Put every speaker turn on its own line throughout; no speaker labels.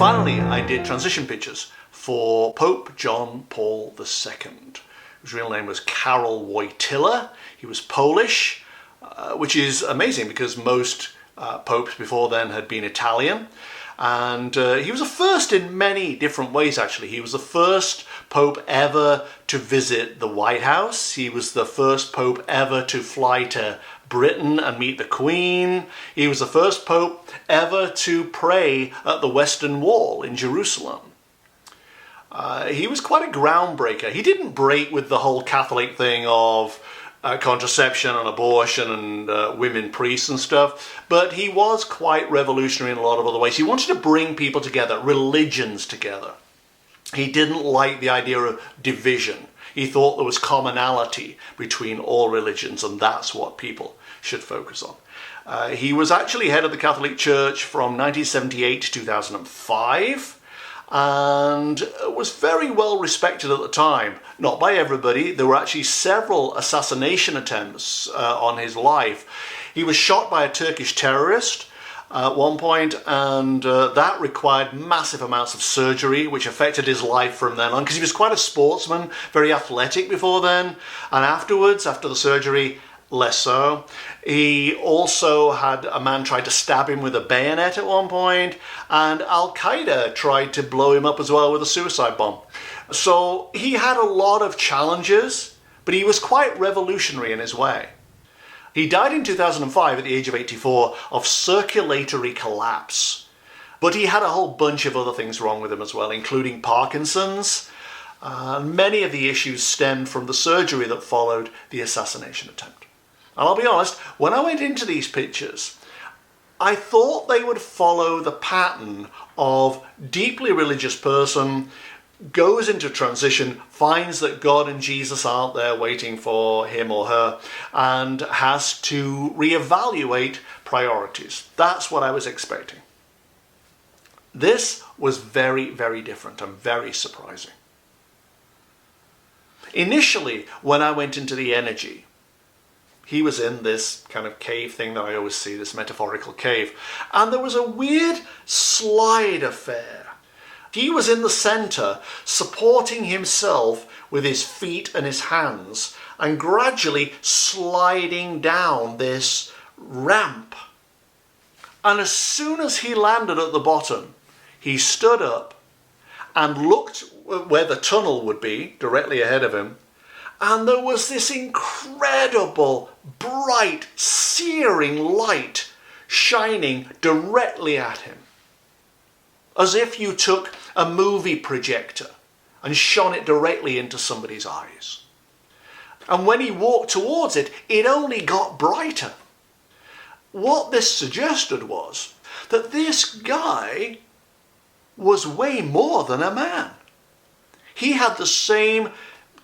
finally, I did transition pictures for Pope John Paul II. His real name was Karol Wojtyla. He was Polish, which is amazing because most popes before then had been Italian. And he was a first in many different ways, actually. He was the first pope ever to visit the White House. He was the first pope ever to fly to Britain and meet the Queen. He was the first pope ever to pray at the Western Wall in Jerusalem. He was quite a groundbreaker. He didn't break with the whole Catholic thing of contraception and abortion and women priests and stuff, but he was quite revolutionary in a lot of other ways. He wanted to bring people together, religions together. He didn't like the idea of division. He thought there was commonality between all religions, and that's what people should focus on. He was actually head of the Catholic Church from 1978 to 2005. And was very well respected at the time. Not by everybody. There were actually several assassination attempts on his life. He was shot by a Turkish terrorist at one point, and that required massive amounts of surgery, which affected his life from then on, because he was quite a sportsman, very athletic before then, and afterwards, after the surgery, less so. He also had a man try to stab him with a bayonet at one point, and Al-Qaeda tried to blow him up as well with a suicide bomb. So he had a lot of challenges, but he was quite revolutionary in his way. He died in 2005 at the age of 84 of circulatory collapse, but he had a whole bunch of other things wrong with him as well, including Parkinson's. Many of the issues stemmed from the surgery that followed the assassination attempt. And I'll be honest, when I went into these pictures, I thought they would follow the pattern of deeply religious person, goes into transition, finds that God and Jesus aren't there waiting for him or her, and has to reevaluate priorities. That's what I was expecting. This was very, very different and very surprising. Initially, when I went into the energy, he was in this kind of cave thing that I always see, this metaphorical cave. And there was a weird slide affair. He was in the center, supporting himself with his feet and his hands, and gradually sliding down this ramp. And as soon as he landed at the bottom, he stood up and looked where the tunnel would be, directly ahead of him. And there was this incredible, bright, searing light shining directly at him. As if you took a movie projector and shone it directly into somebody's eyes. And when he walked towards it, it only got brighter. What this suggested was that this guy was way more than a man. He had the same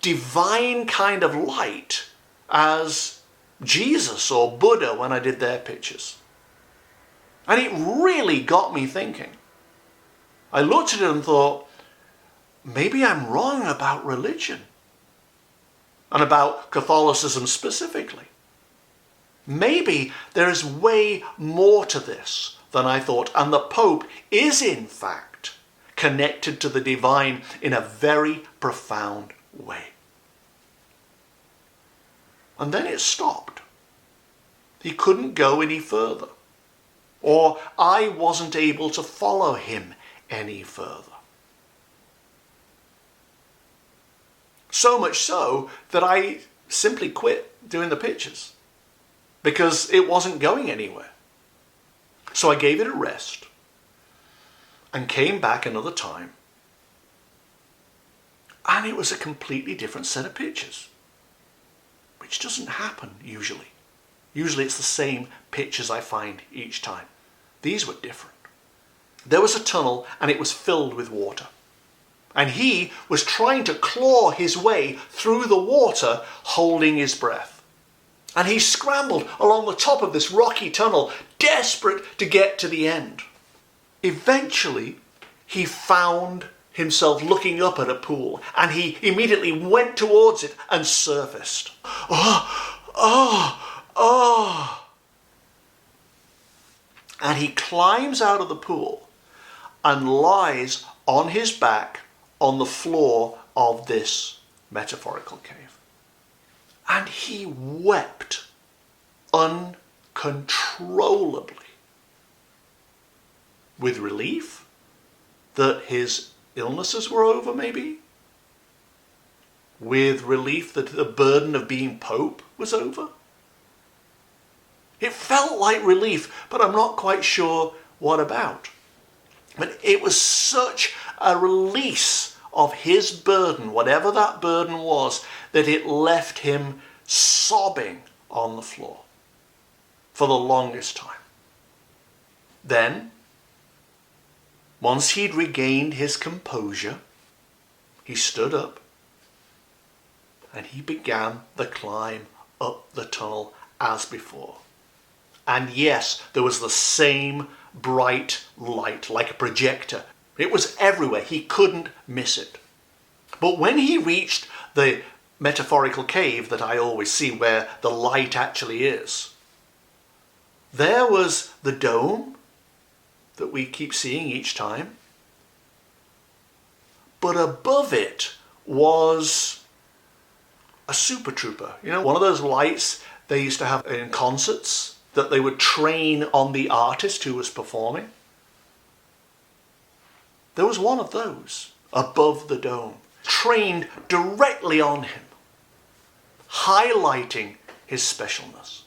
divine kind of light as Jesus or Buddha when I did their pictures. And it really got me thinking. I looked at it and thought, maybe I'm wrong about religion and about Catholicism specifically. Maybe there is way more to this than I thought, and the Pope is in fact connected to the divine in a very profound way. And then it stopped. He couldn't go any further. Or I wasn't able to follow him any further. So much so that I simply quit doing the pictures because it wasn't going anywhere. So I gave it a rest and came back another time. And it was a completely different set of pictures, which doesn't happen usually. Usually it's the same pictures I find each time. These were different. There was a tunnel and it was filled with water. And he was trying to claw his way through the water, holding his breath. And he scrambled along the top of this rocky tunnel, desperate to get to the end. Eventually, he found himself looking up at a pool, and he immediately went towards it and surfaced. And he climbs out of the pool, and lies on his back on the floor of this metaphorical cave. And he wept uncontrollably with relief that his illnesses were over, maybe, with relief that the burden of being Pope was over. It felt like relief, but I'm not quite sure what about. But it was such a release of his burden, whatever that burden was, that it left him sobbing on the floor for the longest time. Then, once he'd regained his composure, he stood up and he began the climb up the tunnel as before. And yes, there was the same bright light, like a projector. It was everywhere. He couldn't miss it. But when he reached the metaphorical cave that I always see where the light actually is, there was the dome that we keep seeing each time. But above it was a super trooper. You know, one of those lights they used to have in concerts that they would train on the artist who was performing. There was one of those above the dome, trained directly on him, highlighting his specialness.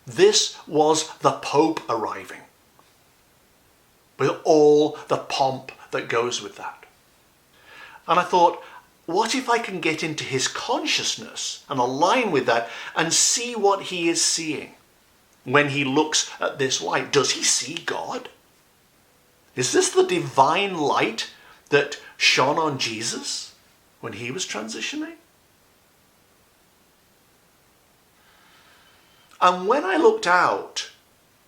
This was the Pope arriving, with all the pomp that goes with that. And I thought, what if I can get into his consciousness and align with that and see what he is seeing when he looks at this light? Does he see God? Is this the divine light that shone on Jesus when he was transitioning? And when I looked out,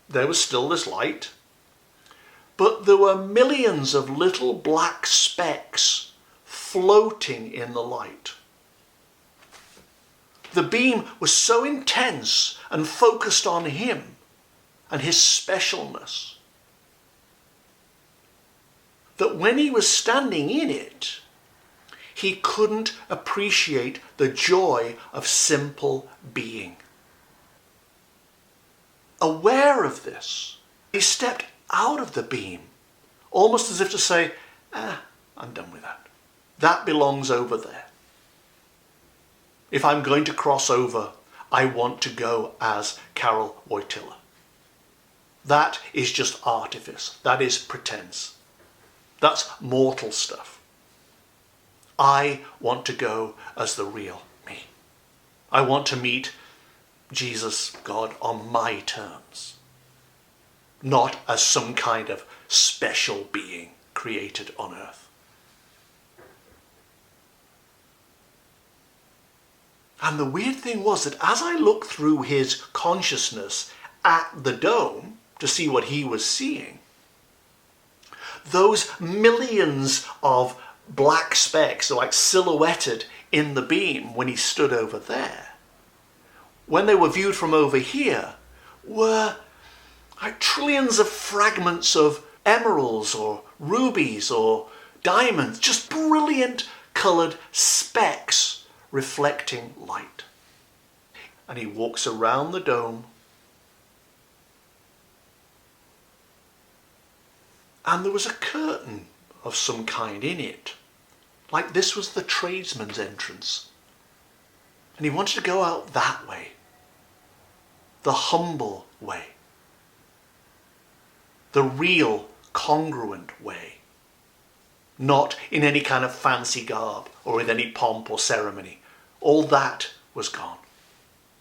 there was still this light, but there were millions of little black specks floating in the light. The beam was so intense and focused on him and his specialness that when he was standing in it, he couldn't appreciate the joy of simple being. Aware of this, he stepped out of the beam, almost as if to say, I'm done with that. That belongs over there. If I'm going to cross over, I want to go as Karol Wojtyla. That is just artifice. That is pretense. That's mortal stuff. I want to go as the real me. I want to meet Jesus, God, on my terms, not as some kind of special being created on earth. And the weird thing was that as I looked through his consciousness at the dome to see what he was seeing, those millions of black specks, like silhouetted in the beam when he stood over there, when they were viewed from over here, were like trillions of fragments of emeralds or rubies or diamonds, just brilliant coloured specks reflecting light. And he walks around the dome, and there was a curtain of some kind in it, like this was the tradesman's entrance. And he wanted to go out that way, the humble way, the real, congruent way, not in any kind of fancy garb or with any pomp or ceremony. All that was gone.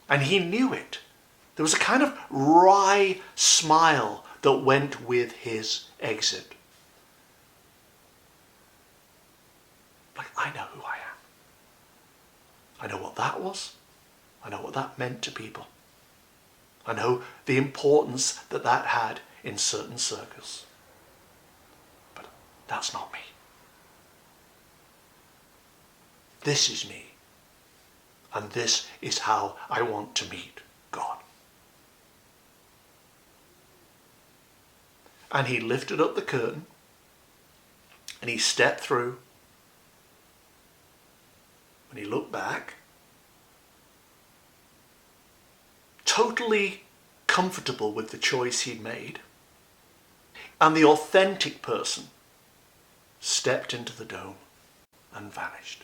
And he knew it. There was a kind of wry smile that went with his exit. Like, I know who I am. I know what that was. I know what that meant to people. I know the importance that that had in certain circles. But that's not me. This is me. And this is how I want to meet God. And he lifted up the curtain and he stepped through. And he looked back, totally comfortable with the choice he'd made. And the authentic person stepped into the dome and vanished.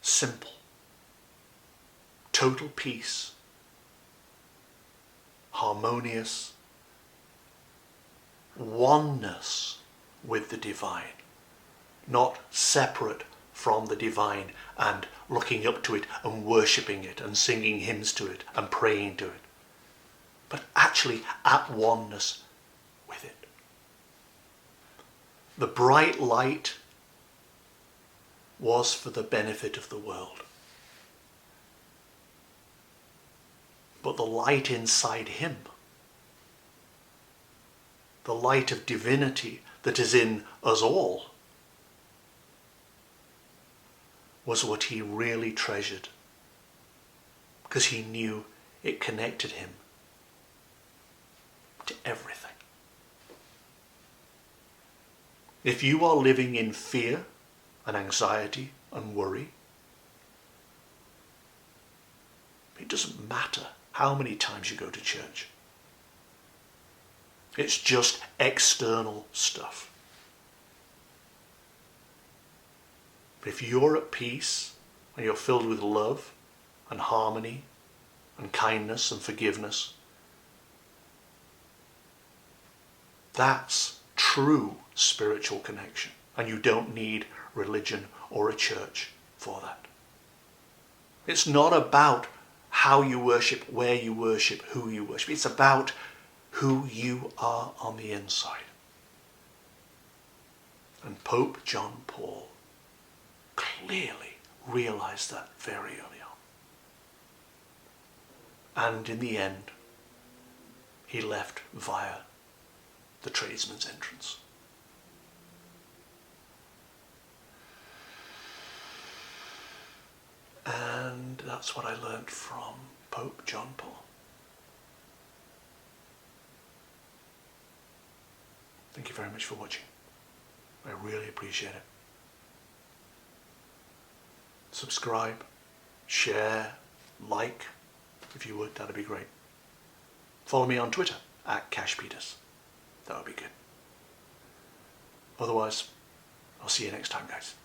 Simple. Total peace. Harmonious. Oneness with the divine. Not separate from the divine and looking up to it and worshipping it and singing hymns to it and praying to it. But actually at oneness with it. The bright light was for the benefit of the world. But the light inside him, the light of divinity that is in us all, was what he really treasured, because he knew it connected him to everything. If you are living in fear and anxiety and worry, it doesn't matter how many times you go to church. It's just external stuff. But if you're at peace and you're filled with love and harmony and kindness and forgiveness, that's true spiritual connection. And you don't need religion or a church for that. It's not about how you worship, where you worship, who you worship. It's about who you are on the inside. And Pope John Paul clearly realized that very early on. And in the end, he left via the tradesman's entrance. And that's what I learned from Pope John Paul. Thank you very much for watching. I really appreciate it. Subscribe, share, like, if you would, that'd be great. Follow me on Twitter @CashPeters. That would be good. Otherwise, I'll see you next time, guys.